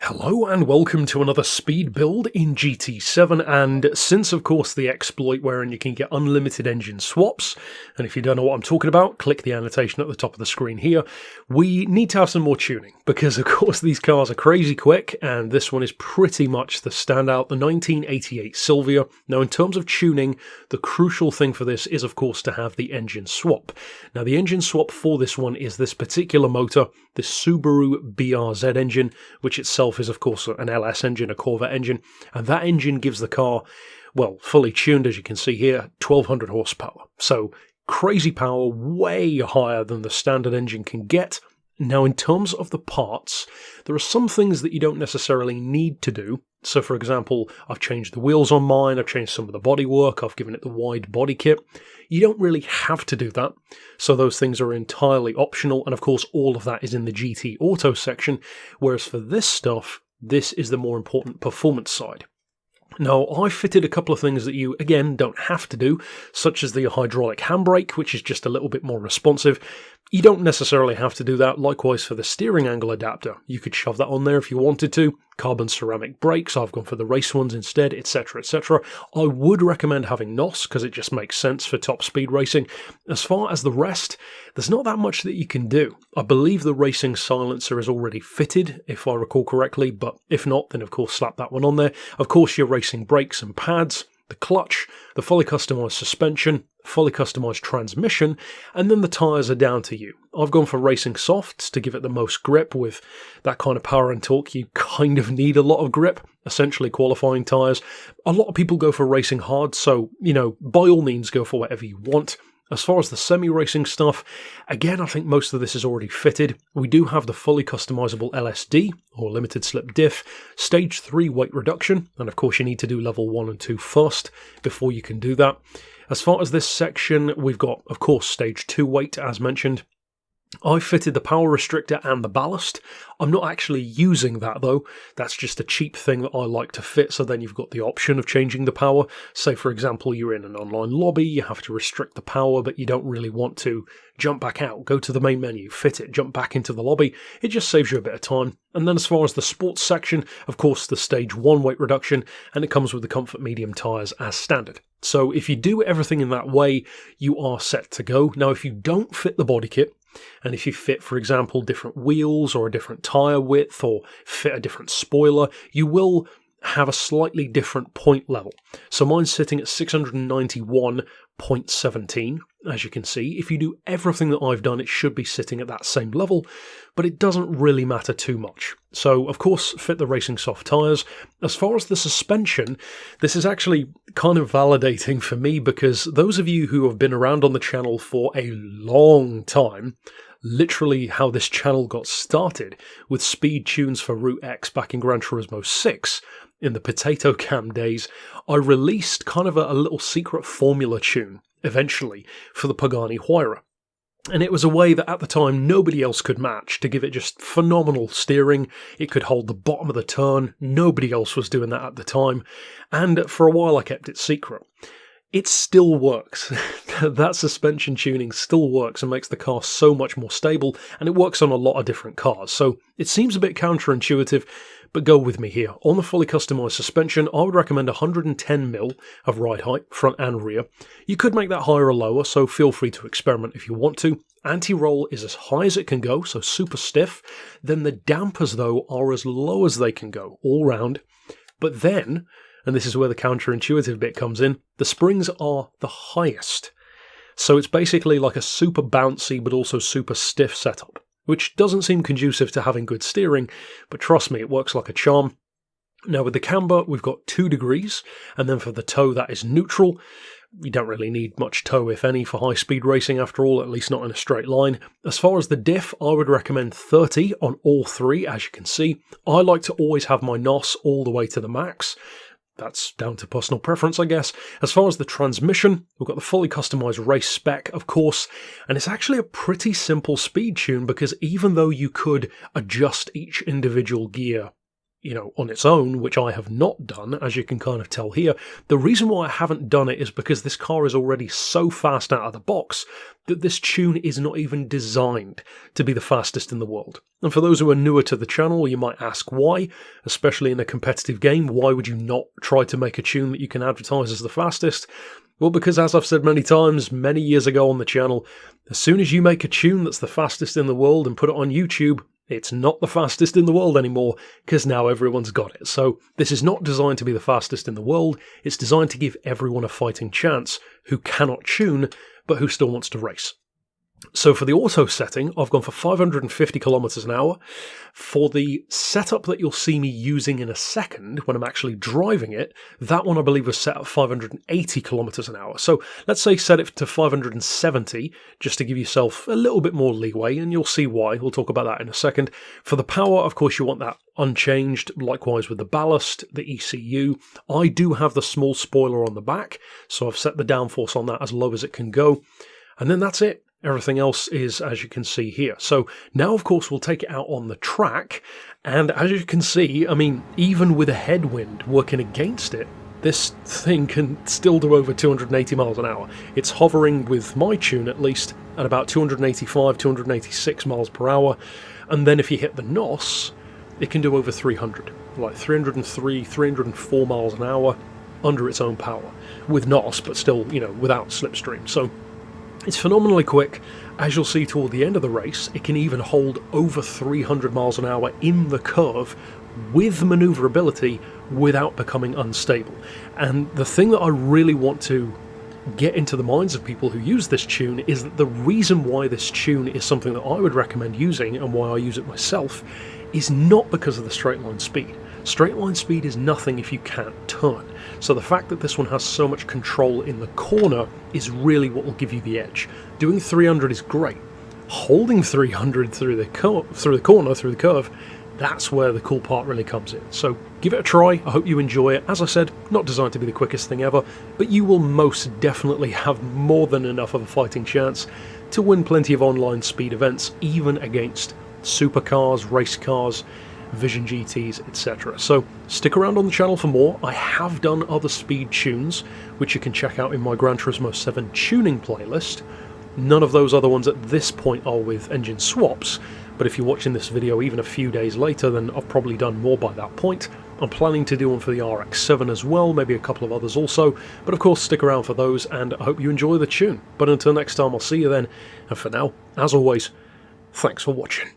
Hello and welcome to another speed build in GT7, and since of course the exploit wherein you can get unlimited engine swaps, and if you don't know what I'm talking about, click the annotation at the top of the screen here, we need to have some more tuning, because of course these cars are crazy quick, and this one is pretty much the standout, the 1988 Silvia. Now in terms of tuning, the crucial thing for this is of course to have the engine swap. Now the engine swap for this one is this particular motor, this Subaru BRZ engine, which itself is of course an LS engine, a Corvette engine, and that engine gives the car, well, fully tuned as you can see here, 1200 horsepower. So crazy power, way higher than the standard engine can get. Now in terms of the parts, there are some things that you don't necessarily need to do. So for example, I've changed the wheels on mine, I've changed some of the bodywork, I've given it the wide body kit. You don't really have to do that, so those things are entirely optional, and of course all of that is in the GT Auto section, whereas for this stuff, this is the more important performance side. Now, I fitted a couple of things that you, again, don't have to do, such as the hydraulic handbrake, which is just a little bit more responsive. You don't necessarily have to do that. Likewise for the steering angle adapter. You could shove that on there if you wanted to. Carbon ceramic brakes, I've gone for the race ones instead, etc, etc. I would recommend having Ness, because it just makes sense for top speed racing. As far as the rest, there's not that much that you can do. I believe the racing silencer is already fitted, if I recall correctly, but if not, then of course slap that one on there. Of course your racing brakes and pads, the clutch, the fully customised suspension, fully customised transmission, and then the tyres are down to you. I've gone for racing softs to give it the most grip. With that kind of power and torque, you kind of need a lot of grip, essentially qualifying tyres. A lot of people go for racing hard, so, you know, by all means go for whatever you want. As far as the semi-racing stuff, again, I think most of this is already fitted. We do have the fully customisable LSD, or limited slip diff, stage 3 weight reduction, and of course you need to do level 1 and 2 first before you can do that. As far as this section, we've got, of course, stage 2 weight, as mentioned. I fitted the power restrictor and the ballast. I'm not actually using that though, that's just a cheap thing that I like to fit, so then you've got the option of changing the power. Say for example you're in an online lobby, you have to restrict the power but you don't really want to jump back out, go to the main menu, fit it, jump back into the lobby. It just saves you a bit of time. And then as far as the sports section, of course the stage 1 weight reduction, and it comes with the comfort medium tyres as standard. So if you do everything in that way, you are set to go. Now if you don't fit the body kit, and if you fit, for example, different wheels or a different tyre width or fit a different spoiler, you will have a slightly different point level. So mine's sitting at 691.17, as you can see. If you do everything that I've done, it should be sitting at that same level, but it doesn't really matter too much. So, of course, fit the racing soft tyres. As far as the suspension, this is actually kind of validating for me, because those of you who have been around on the channel for a long time, literally how this channel got started with speed tunes for Route X back in Gran Turismo 6, in the potato cam days, I released kind of a little secret formula tune, eventually, for the Pagani Huayra. And it was a way that at the time nobody else could match, to give it just phenomenal steering. It could hold the bottom of the turn. Nobody else was doing that at the time. And for a while I kept it secret. It still works. That suspension tuning still works and makes the car so much more stable, and it works on a lot of different cars. So it seems a bit counterintuitive, but go with me here. On the fully customised suspension, I would recommend 110mm of ride height, front and rear. You could make that higher or lower, so feel free to experiment if you want to. Anti-roll is as high as it can go, so super stiff. Then the dampers, though, are as low as they can go, all round. But then, and this is where the counterintuitive bit comes in, the springs are the highest. So it's basically like a super bouncy but also super stiff setup, which doesn't seem conducive to having good steering, but trust me, it works like a charm. Now with the camber, we've got 2 degrees, and then for the toe that is neutral. You don't really need much toe, if any, for high-speed racing after all, at least not in a straight line. As far as the diff, I would recommend 30 on all 3, as you can see. I like to always have my NOS all the way to the max. That's down to personal preference, I guess. As far as the transmission, we've got the fully customised race spec, of course, and it's actually a pretty simple speed tune, because even though you could adjust each individual gear you know, on its own, which I have not done, as you can kind of tell here. The reason why I haven't done it is because this car is already so fast out of the box that this tune is not even designed to be the fastest in the world. And for those who are newer to the channel, you might ask why, especially in a competitive game, why would you not try to make a tune that you can advertise as the fastest? Well, because as I've said many times, many years ago on the channel, as soon as you make a tune that's the fastest in the world and put it on YouTube, it's not the fastest in the world anymore, because now everyone's got it. So this is not designed to be the fastest in the world, it's designed to give everyone a fighting chance who cannot tune, but who still wants to race. So for the auto setting, I've gone for 550 kilometers an hour. For the setup that you'll see me using in a second, when I'm actually driving it, that one I believe was set at 580 kilometers an hour. So let's say set it to 570, just to give yourself a little bit more leeway, and you'll see why. We'll talk about that in a second. For the power, of course, you want that unchanged, likewise with the ballast, the ECU. I do have the small spoiler on the back, so I've set the downforce on that as low as it can go. And then that's it. Everything else is as you can see here. So now, of course, we'll take it out on the track. And as you can see, I mean, even with a headwind working against it, this thing can still do over 280 miles an hour. It's hovering, with my tune at least, at about 285, 286 miles per hour. And then if you hit the NOS, it can do over 300, like 303, 304 miles an hour under its own power. With NOS, but still, you know, without slipstream. So it's phenomenally quick. As you'll see toward the end of the race, it can even hold over 300 miles an hour in the curve with manoeuvrability without becoming unstable. And the thing that I really want to get into the minds of people who use this tune is that the reason why this tune is something that I would recommend using, and why I use it myself, is not because of the straight line speed. Straight line speed is nothing if you can't turn. So the fact that this one has so much control in the corner is really what will give you the edge. Doing 300 is great. Holding 300 through the corner, through the curve, that's where the cool part really comes in. So give it a try. I hope you enjoy it. As I said, not designed to be the quickest thing ever, but you will most definitely have more than enough of a fighting chance to win plenty of online speed events, even against supercars, race cars, Vision GTs, etc. So stick around on the channel for more. I have done other speed tunes, which you can check out in my Gran Turismo 7 tuning playlist. None of those other ones at this point are with engine swaps, but if you're watching this video even a few days later, then I've probably done more by that point. I'm planning to do one for the RX-7 as well, maybe a couple of others also, but of course stick around for those, and I hope you enjoy the tune. But until next time, I'll see you then, and for now, as always, thanks for watching.